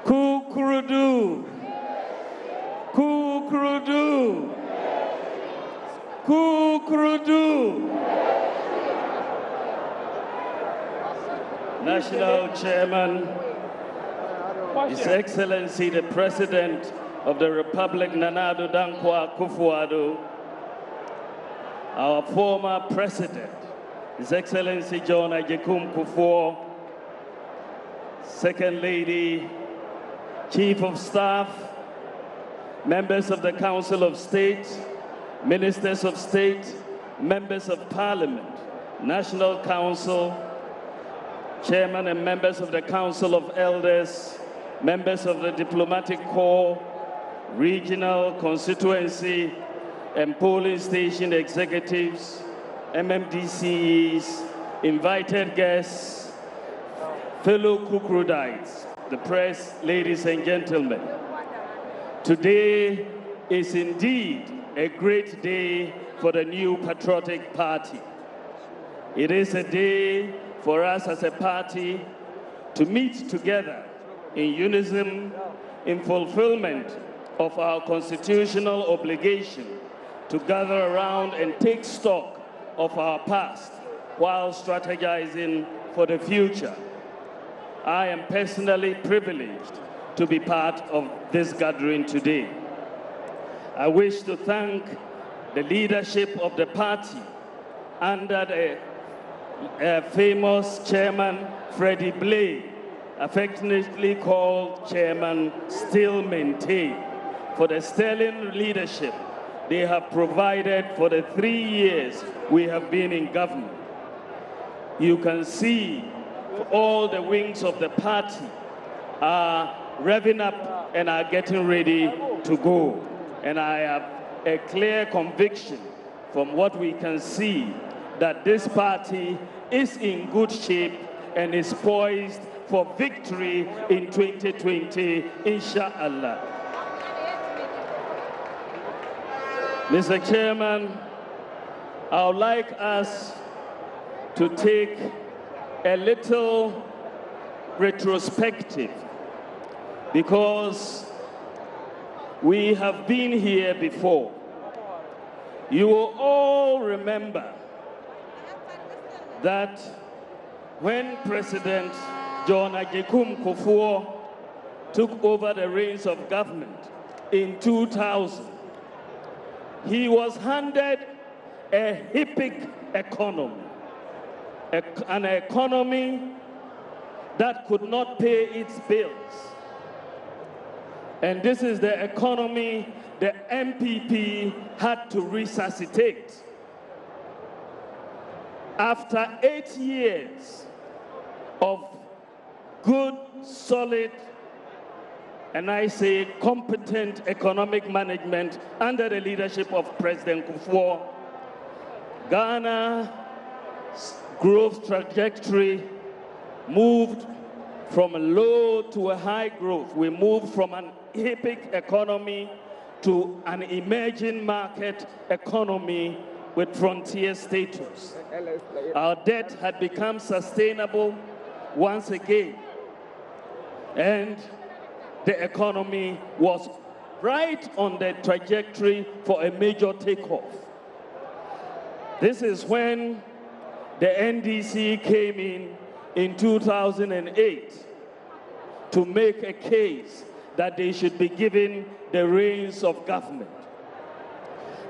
Kukurudu. Kukurudu. Kukurudu. National Chairman, His Excellency the President of the Republic, Nana Addo Dankwa Akufo-Addo, our former President, His Excellency John Agyekum Kufuor, Second Lady, Chief of Staff, members of the Council of State, Ministers of State, members of Parliament, National Council, Chairman and members of the Council of Elders, members of the Diplomatic Corps, regional, constituency, and polling station executives, MMDCs, invited guests, fellow Kukurudites, the press, ladies and gentlemen. Today is indeed a great day for the new patriotic party. It is a day for us as a party to meet together in unison in fulfillment of our constitutional obligation to gather around and take stock of our past while strategizing for the future. I am personally privileged to be part of this gathering today. I wish to thank the leadership of the party under the famous Chairman Freddie Blay, affectionately called Chairman Still Maintain, for the sterling leadership they have provided for the 3 years we have been in government. You can see all the wings of the party are revving up and are getting ready to go. And I have a clear conviction from what we can see that this party is in good shape and is poised for victory in 2020, inshallah. Mr. Chairman, I would like us to take a little retrospective because we have been here before. You will all remember that when President John Agyekum Kufuor took over the reins of government in 2000, he was handed a HIPIC economy, an economy that could not pay its bills. And this is the economy the NPP had to resuscitate. After 8 years of good, solid, and I say competent economic management under the leadership of President Kufuor, Ghana's growth trajectory moved from a low to a high growth. We moved from an HIPIC economy to an emerging market economy with frontier status. Our debt had become sustainable once again, and the economy was right on the trajectory for a major takeoff. This is when the NDC came in 2008 to make a case that they should be given the reins of government.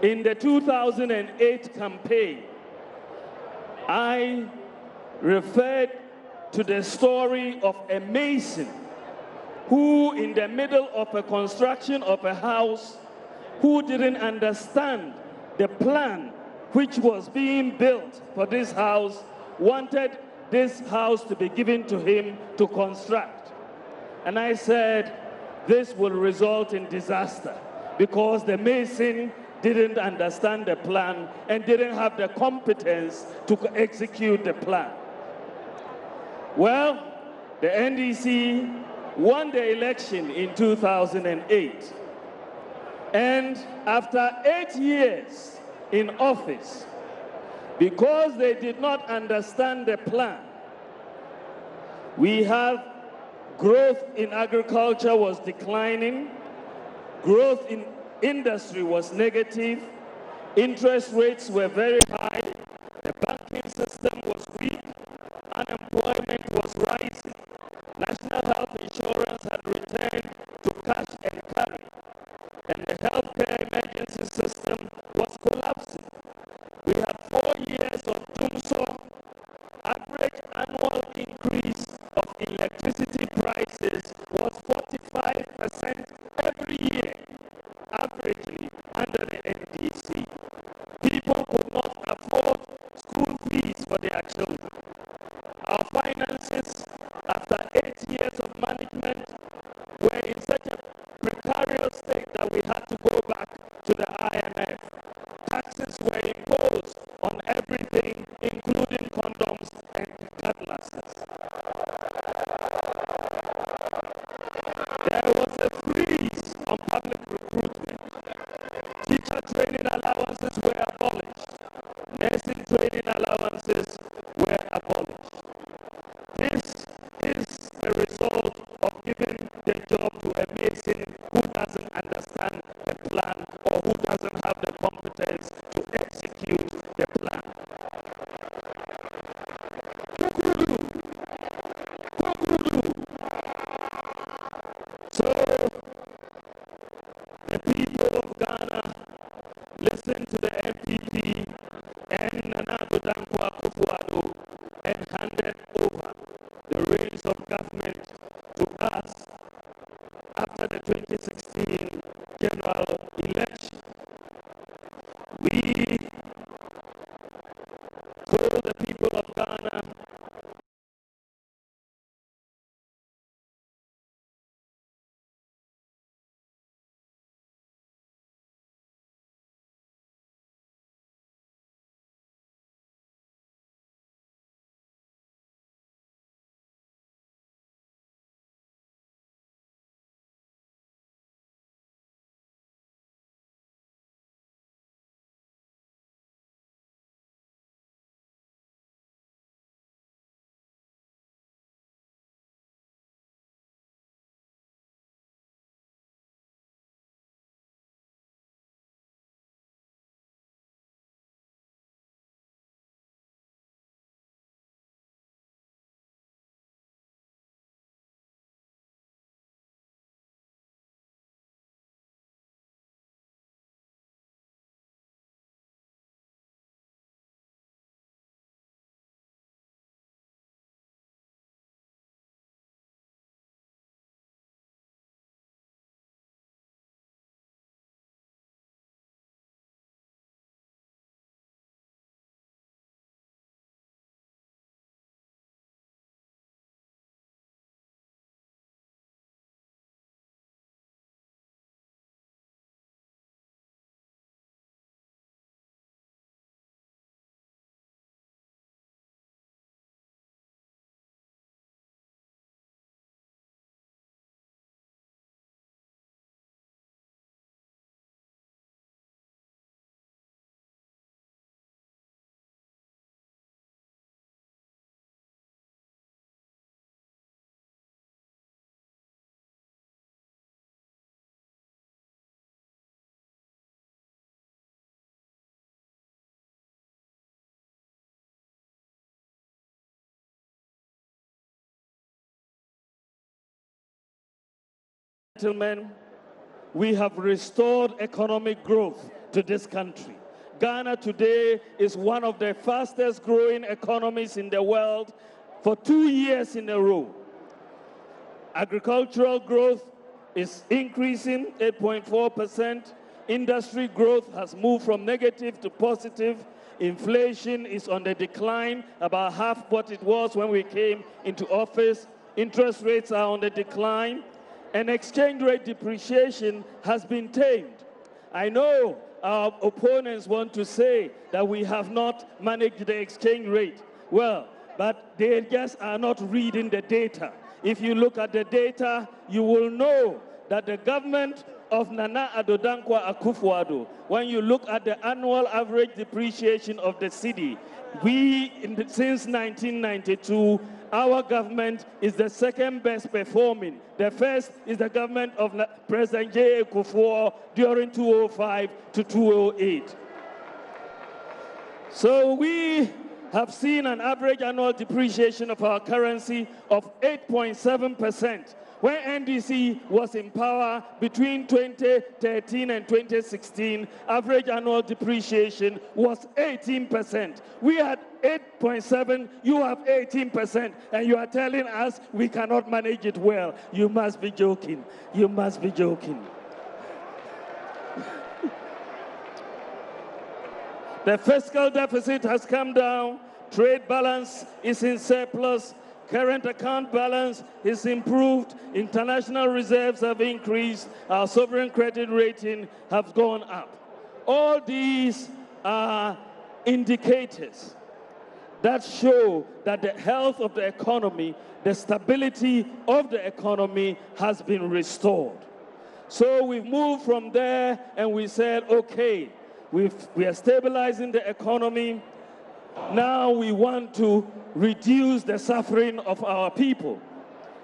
In the 2008 campaign, I referred to the story of a mason who, in the middle of a construction of a house, who didn't understand the plan which was being built for this house, wanted this house to be given to him to construct. And I said, this will result in disaster because the mason didn't understand the plan and didn't have the competence to execute the plan. Well, the NDC won the election in 2008. And after 8 years in office, because they did not understand the plan, we have Growth in agriculture was declining. Growth in industry was negative. Interest rates were very high. The banking system was weak. Unemployment was rising. National health insurance had returned to cash and carry. And the healthcare emergency system was collapsing. We had 4 years of doomsday. Average annual increase of electricity prices was 45% every year, averagely under the NDC. People could not afford school fees for their children. Our finances, after 8 years of management, were in such a precarious state that we had to go back to the IMF. Taxes were imposed on everything, including condoms and cutlasses. There was a freeze on public recruitment. Teacher training allowances were abolished. Nursing training allowances were abolished. This is a result of giving the job to a mason who doesn't understand the plan or who doesn't have the competence to execute the plan. So, the people of Ghana listen to the NPP and Nana Dankwa Akufo-Addo and handed over the reins of government to us after the 2016 general election. We told the people of Ghana gentlemen, we have restored economic growth to this country. Ghana today is one of the fastest growing economies in the world for 2 years in a row. Agricultural growth is increasing 8.4%. Industry growth has moved from negative to positive. Inflation is on the decline, about half what it was when we came into office. Interest rates are on the decline. And exchange rate depreciation has been tamed. I know our opponents want to say that we have not managed the exchange rate well, but they just are not reading the data. If you look at the data, you will know that the government of Nana Addo Dankwa Akufo-Addo, when you look at the annual average depreciation of the cedi, since 1992, our government is the second best performing. The first is the government of President J. Kufuor during 2005 to 2008. So we have seen an average annual depreciation of our currency of 8.7%. When NDC was in power between 2013 and 2016, average annual depreciation was 18%. We had 8.7, you have 18%, and you are telling us we cannot manage it well. You must be joking. You must be joking. The fiscal deficit has come down, trade balance is in surplus, current account balance is improved, international reserves have increased, our sovereign credit rating has gone up. All these are indicators that show that the health of the economy, the stability of the economy has been restored. So we've moved from there and we said, okay, we are stabilizing the economy. Now we want to reduce the suffering of our people.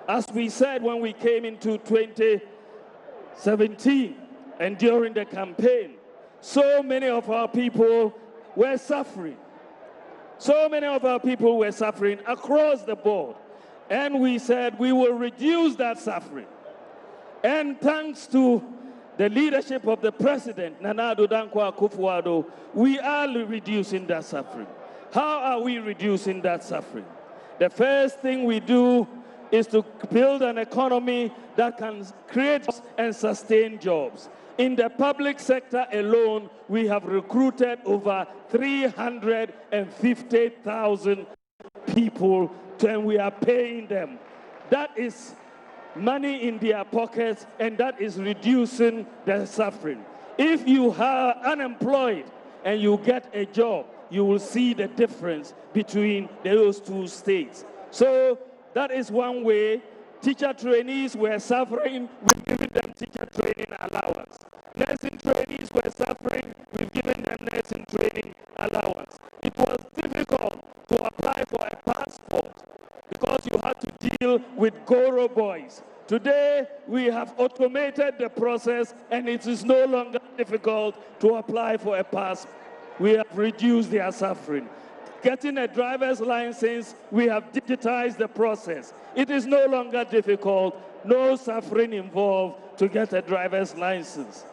As we said when we came into 2017 and during the campaign, so many of our people were suffering. So many of our people were suffering across the board. And we said we will reduce that suffering. And thanks to the leadership of the President, Nana Addo Dankwa Akufo-Addo, we are reducing that suffering. How are we reducing that suffering? The first thing we do is to build an economy that can create and sustain jobs. In the public sector alone, we have recruited over 350,000 people, and we are paying them. That is money in their pockets, and that is reducing the suffering. If you are unemployed and you get a job, you will see the difference between those two states. So that is one way. Teacher trainees were suffering, we've given them teacher training allowance. Nursing trainees were suffering, we've given them nursing training allowance. It was difficult to apply for a passport because you had to deal with Goro boys. Today, we have automated the process and it is no longer difficult to apply for a passport. We have reduced their suffering. Getting a driver's license, we have digitized the process. It is no longer difficult, no suffering involved to get a driver's license.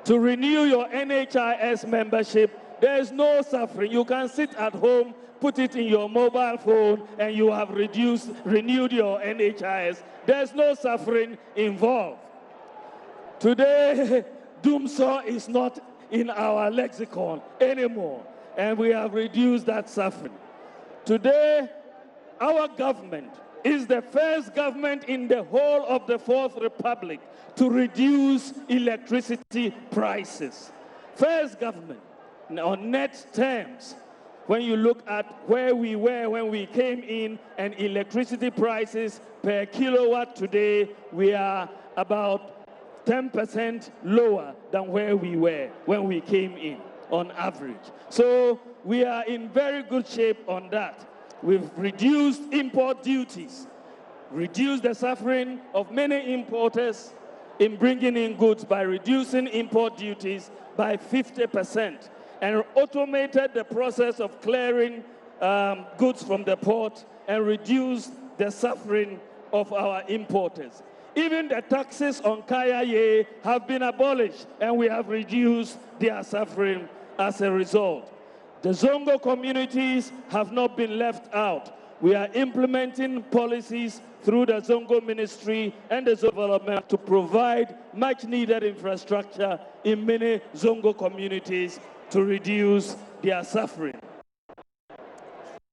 To renew your NHIS membership, there is no suffering. You can sit at home, put it in your mobile phone, and you have renewed your NHIS. There's no suffering involved. Today, doomsaw is not in our lexicon anymore, and we have reduced that suffering. Today, our government is the first government in the whole of the Fourth Republic to reduce electricity prices. First government on net terms. When you look at where we were when we came in and electricity prices per kilowatt today, we are about 10% lower than where we were when we came in on average. So we are in very good shape on that. We've reduced import duties, reduced the suffering of many importers in bringing in goods by reducing import duties by 50%, and automated the process of clearing goods from the port and reduced the suffering of our importers. Even the taxes on Kaya have been abolished, and we have reduced their suffering as a result. The Zongo communities have not been left out. We are implementing policies through the Zongo Ministry and the Zongo Development to provide much-needed infrastructure in many Zongo communities to reduce their suffering.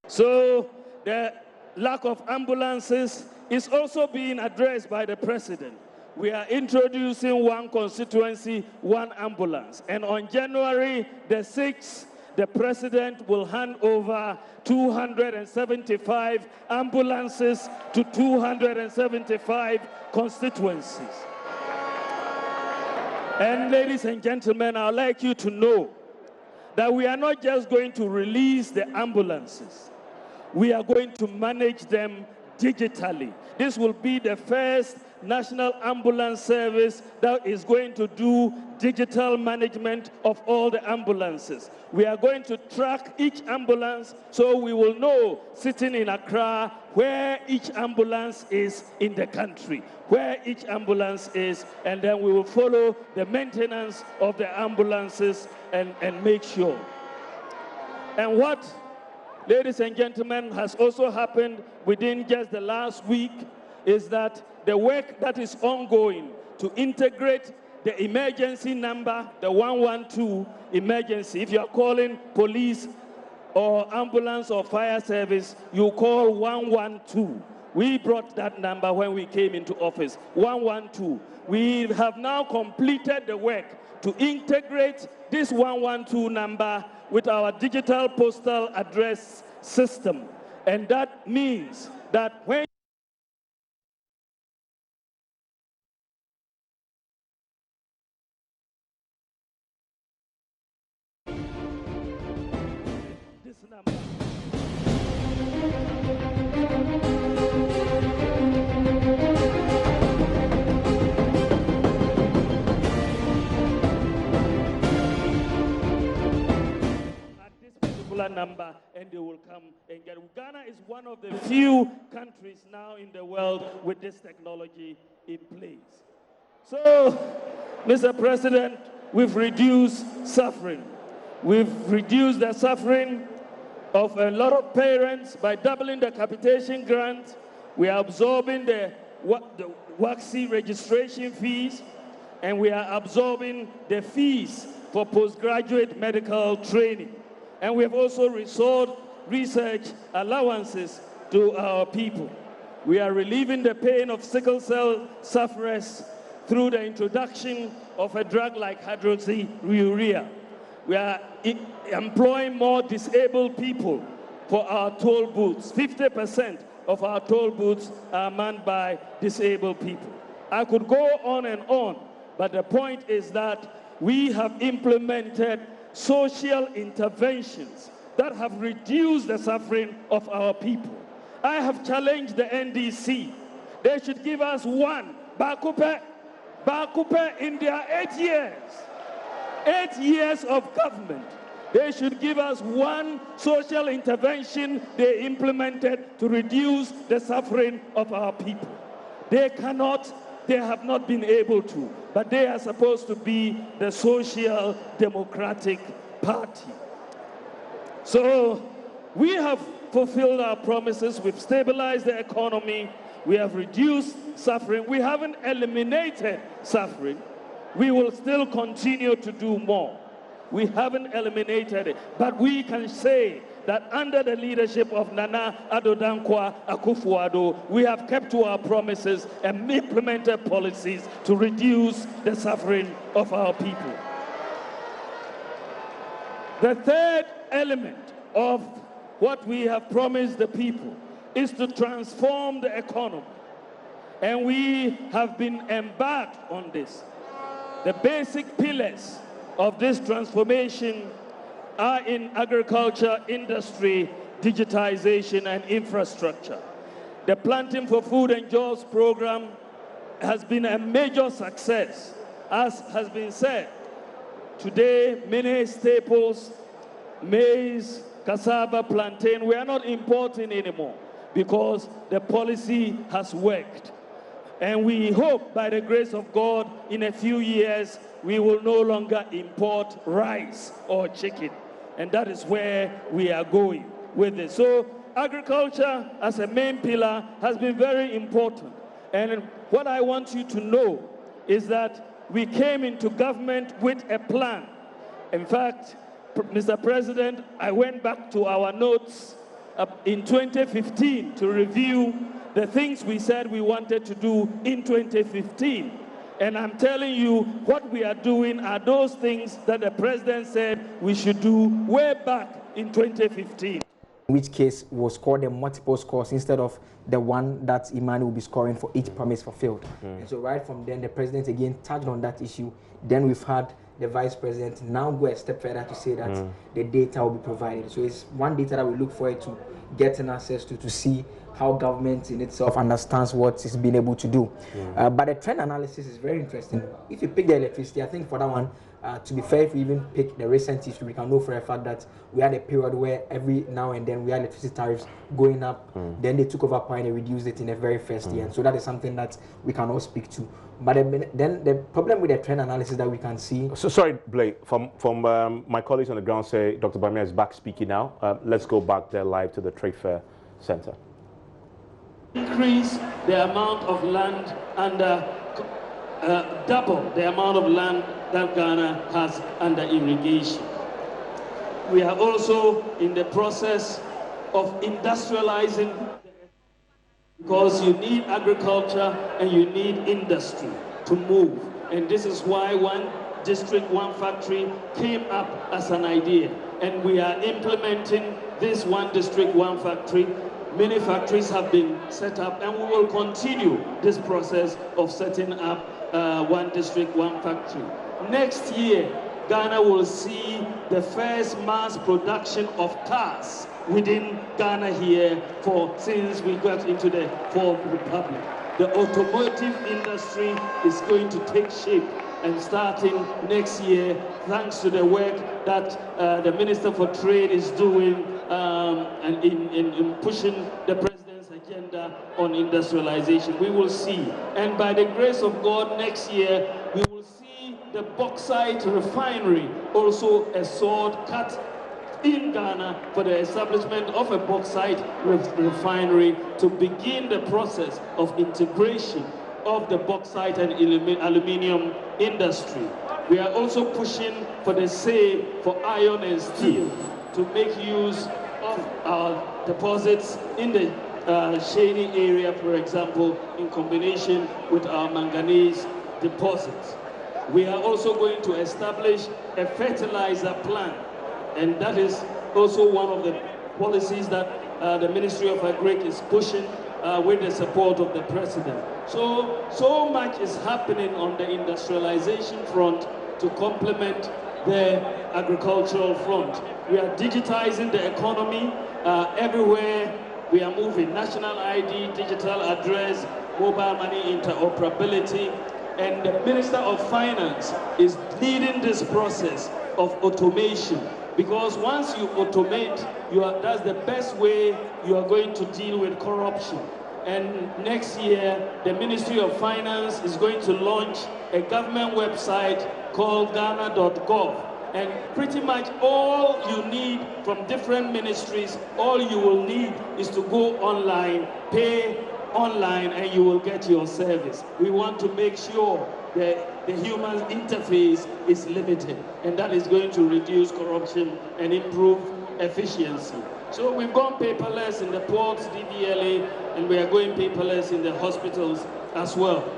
So the lack of ambulances is also being addressed by the President. We are introducing one constituency, one ambulance. And on January the 6th, the President will hand over 275 ambulances to 275 constituencies. And ladies and gentlemen, I'd like you to know that we are not just going to release the ambulances. We are going to manage them digitally. This will be the first national ambulance service that is going to do digital management of all the ambulances. We are going to track each ambulance so we will know, sitting in Accra, where each ambulance is in the country, where each ambulance is, and then we will follow the maintenance of the ambulances and make sure. And what, ladies and gentlemen, has also happened within just the last week is that the work that is ongoing to integrate the emergency number, the 112 emergency. If you are calling police or ambulance or fire service, you call 112. We brought that number when we came into office, 112. We have now completed the work to integrate this 112 number with our digital postal address system. And that means that when this number number, and they will come and get it. Ghana is one of the few countries now in the world with this technology in place. So, Mr. President, we've reduced suffering. We've reduced the suffering of a lot of parents by doubling the capitation grant. We are absorbing the WACC registration fees, and we are absorbing the fees for postgraduate medical training. And we have also restored research allowances to our people. We are relieving the pain of sickle cell sufferers through the introduction of a drug like hydroxyurea. We are employing more disabled people for our toll booths. 50% of our toll booths are manned by disabled people. I could go on, but the point is that we have implemented social interventions that have reduced the suffering of our people. I have challenged the NDC. They should give us one Bakupe in their 8 years. 8 years of government. They should give us one social intervention they implemented to reduce the suffering of our people. They have not been able to, but they are supposed to be the Social Democratic Party. So we have fulfilled our promises. We've stabilized the economy. We have reduced suffering. We haven't eliminated suffering. We will still continue to do more. We haven't eliminated it, but we can say that under the leadership of Nana Addo Dankwa Akufo-Addo, we have kept to our promises and implemented policies to reduce the suffering of our people. The third element of what we have promised the people is to transform the economy. And we have been embarked on this. The basic pillars of this transformation are in agriculture, industry, digitization, and infrastructure. The Planting for Food and Jobs program has been a major success. As has been said, today many staples, maize, cassava, plantain, we are not importing anymore because the policy has worked. And we hope, by the grace of God, in a few years, we will no longer import rice or chicken. And that is where we are going with this. So agriculture as a main pillar has been very important. And what I want you to know is that we came into government with a plan. In fact, Mr. President, I went back to our notes in 2015 to review the things we said we wanted to do in 2015. And I'm telling you, what we are doing are those things that the President said we should do way back in 2015. in which case we'll score the multiple scores instead of the one that Imani will be scoring for each promise fulfilled. And so right from then, the president again touched on that issue. Then we've had the vice president now go a step further to say that the data will be provided. So it's one data that we look forward to getting access to see how government in itself understands what it's been able to do. But the trend analysis is very interesting. If you pick the electricity, I think for that one, to be fair, if we even pick the recent history, we can know for a fact that we had a period where every now and then we had electricity tariffs going up. Then they took over power and they reduced it in the very first year. And so that is something that we can all speak to. But then the problem with the trend analysis that we can see. So sorry, Blake, from my colleagues on the ground say Dr. Bawumia is back speaking now. Let's go back there live to the Trade Fair Center. Increase the amount of land under double the amount of land that Ghana has under irrigation. We are also in the process of industrializing, because you need agriculture and you need industry to move. And this is why one district, one factory came up as an idea. And we are implementing this one district, one factory. Many factories have been set up, and we will continue this process of setting up one district, one factory. Next year, Ghana will see the first mass production of cars within Ghana here since we got into the Fourth Republic. The automotive industry is going to take shape, and starting next year, thanks to the work that the Minister for Trade is doing and in pushing the President's agenda on industrialization, we will see. And by the grace of God, next year, we will see the bauxite refinery, also a sword cut in Ghana for the establishment of a bauxite refinery to begin the process of integration of the bauxite and aluminium industry. We are also pushing for the same for iron and steel to make use of our deposits in the shady area, for example, in combination with our manganese deposits. We are also going to establish a fertilizer plant, and that is also one of the policies that the Ministry of Agric is pushing with the support of the President. So much is happening on the industrialization front to complement the agricultural front. We are digitizing the economy everywhere we are moving. National ID, digital address, mobile money interoperability, and the Minister of Finance is leading this process of automation, because once you automate, that's the best way you are going to deal with corruption. And next year, the Ministry of Finance is going to launch a government website called Ghana.gov. And pretty much all you need from different ministries, all you will need is to go online, pay online, and you will get your service. We want to make sure that the human interface is limited, and that is going to reduce corruption and improve efficiency. So we've gone paperless in the ports, DVLA, and we are going paperless in the hospitals as well.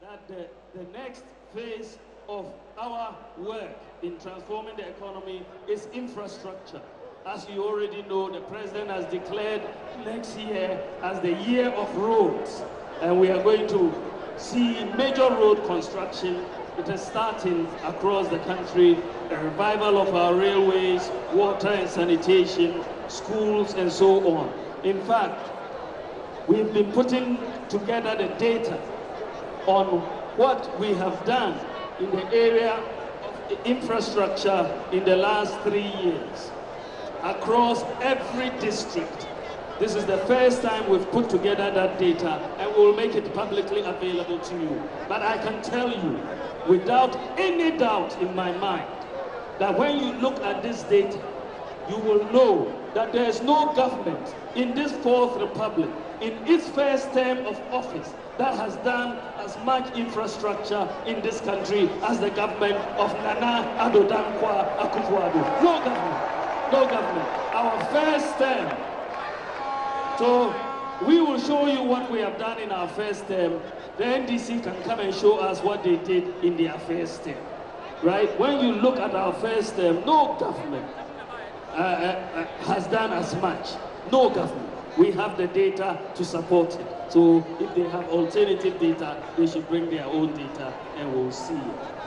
That the next phase of our work in transforming the economy is infrastructure. As you already know, the President has declared next year as the year of roads, and we are going to see major road construction. It is starting across the country, a revival of our railways, water and sanitation, schools, and so on. In fact, we've been putting together the data on what we have done in the area of infrastructure in the last 3 years across every district. This is the first time we've put together that data, and we'll make it publicly available to you. But I can tell you, without any doubt in my mind, that when you look at this data, you will know that there is no government in this Fourth Republic, in its first term of office, that has done as much infrastructure in this country as the government of Nana Addo Dankwa Akufo-Addo. No government. No government. Our first term. So we will show you what we have done in our first term. The NDC can come and show us what they did in their first term. Right? When you look at our first term, no government has done as much. No government. We have the data to support it. So if they have alternative data, they should bring their own data and we'll see.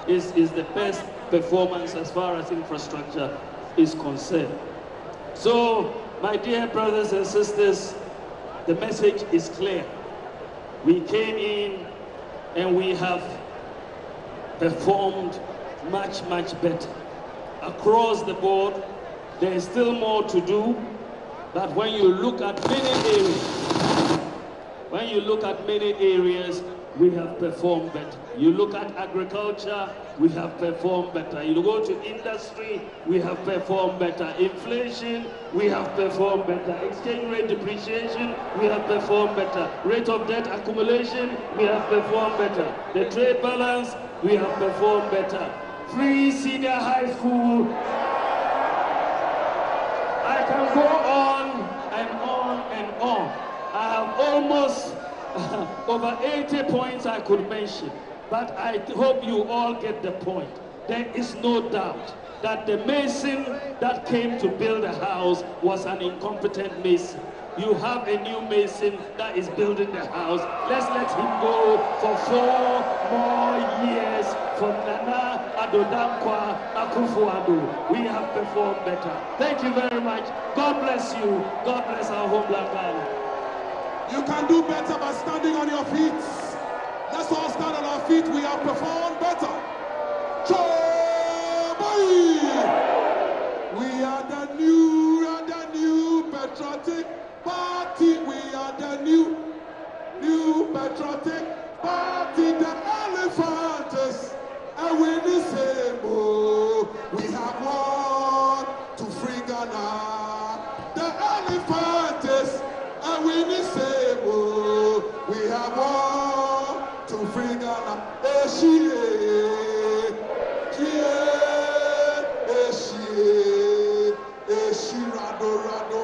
It's the best performance as far as infrastructure is concerned. So, my dear brothers and sisters, the message is clear. We came in and we have performed much, much better. Across the board, there is still more to do, but when you look at many areas, we have performed better. You look at agriculture, we have performed better. You go to industry, we have performed better. Inflation, we have performed better. Exchange rate depreciation, we have performed better. Rate of debt accumulation, we have performed better. The trade balance, we have performed better. Free senior high school. I can go on and on and on. I have almost over 80 points I could mention, but I hope you all get the point. There is no doubt that the mason that came to build a house was an incompetent mason. You have a new mason that is building the house. Let's let him go for 4 more years for Nana Adodankwa Akufo-Addo. We have performed better. Thank you very much. God bless you. God bless our homeland Ghana. You can do better by standing on your feet. Let's all stand on our feet. We have performed better. Choboy! We are the new patriotic party. We are the new patriotic party. The elephants are winning same. Oh, we have won to free Ghana. The elephants are winning same. We have won to free Ghana. Rado,